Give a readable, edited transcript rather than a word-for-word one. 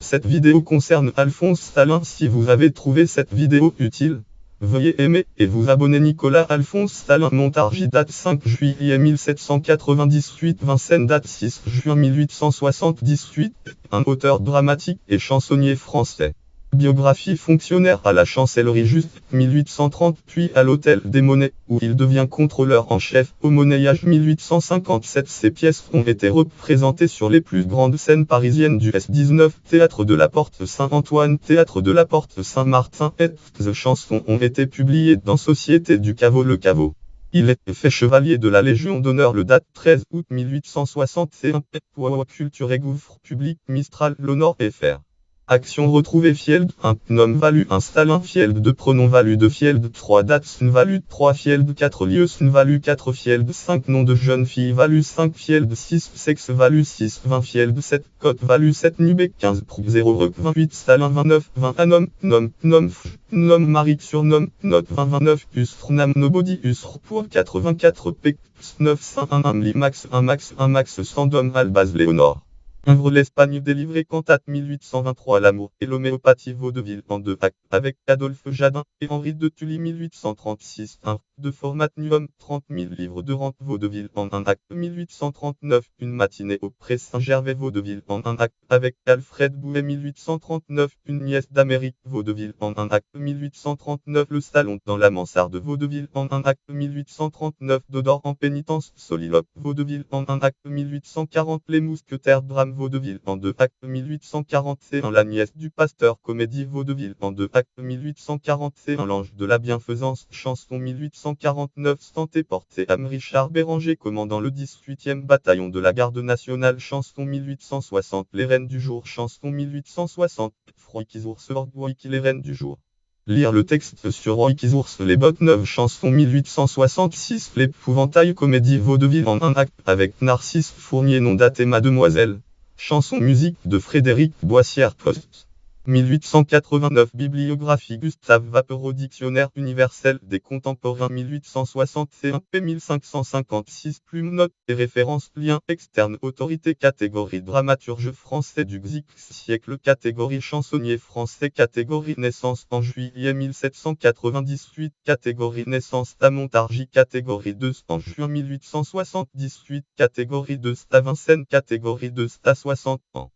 Cette vidéo concerne Alphonse Salin. Si vous avez trouvé cette vidéo utile, veuillez aimer et vous abonner. Nicolas Alphonse Salin, Montargis, date 5 juillet 1798, Vincennes, date 6 juin 1878, un auteur dramatique et chansonnier français. Biographie: fonctionnaire à la chancellerie jusqu'en 1830, puis à l'Hôtel des Monnaies, où il devient contrôleur en chef au monnayage 1857. Ses pièces ont été représentées sur les plus grandes scènes parisiennes du S19, Théâtre de la Porte Saint-Antoine, Théâtre de la Porte Saint-Martin, et ses chansons ont été publiées dans Société du Caveau. Le Caveau. Il est fait chevalier de la Légion d'honneur le date 13 août 1861. Pour Culture et Gouffre Public, Mistral, l'honneur et faire. Action retrouvée: Field, un nom valu 1 Stalin, Field 2 pronom valu 2 Field 3 dates valu 3 Field 4 lieux valu 4 Field 5 nom de jeune fille valu 5 Field 6 sexe valu 6 20 Field 7 cote valu 7 Nubé 15 Pro 0 Rec 28 Stalin 29 20 nom Marie surnom note 20 29 Ustre nam nobody Ustre pour 84 P 901 Limax 1 max Sandom Albaz Léonore. Œuvre: l'Espagne délivrée, cantate 1823, L'amour et l'homéopathie, Vaudeville en 2 actes, avec Adolphe Jadin et Henri de Tully 1836, 1 de format Nuum, 30 000 livres de rente, Vaudeville en 1 acte 1839, Une matinée au Pré Saint-Gervais, Vaudeville en 1 acte, avec Alfred Bouet 1839, Une nièce d'Amérique, Vaudeville en 1 acte 1839, Le salon dans la mansarde, Vaudeville en 1 acte 1839, Dodore en pénitence, Soliloque, Vaudeville en 1 acte 1840, Les mousquetaires, drame, Vaudeville en 2 actes 1841, La nièce du pasteur, comédie, Vaudeville en 2 actes 1841, L'ange de la bienfaisance, chanson 1849, Santé portée âme, Richard Béranger, commandant le 18e bataillon de la garde nationale, chanson 1860, Les reines du jour, chanson 1860, Roikizours, Les reines du jour. Lire le texte sur Roikizours, Les bottes neuves, chanson 1866, L'épouvantail, comédie, Vaudeville en 1 acte, avec Narcisse Fournier, nom daté Mademoiselle. Chanson musique de Frédéric Boissière Post. 1889 Bibliographie Gustave Vapereau Dictionnaire universel des contemporains 1861 p. 1556 Plume notes et références liens externes Autorité catégorie dramaturge français du XIIe siècle Catégorie chansonnier français Catégorie naissance en juillet 1798 Catégorie naissance à Montargis Catégorie 2 en juin 1878 Catégorie 2 à Vincennes Catégorie 2 à 60 ans.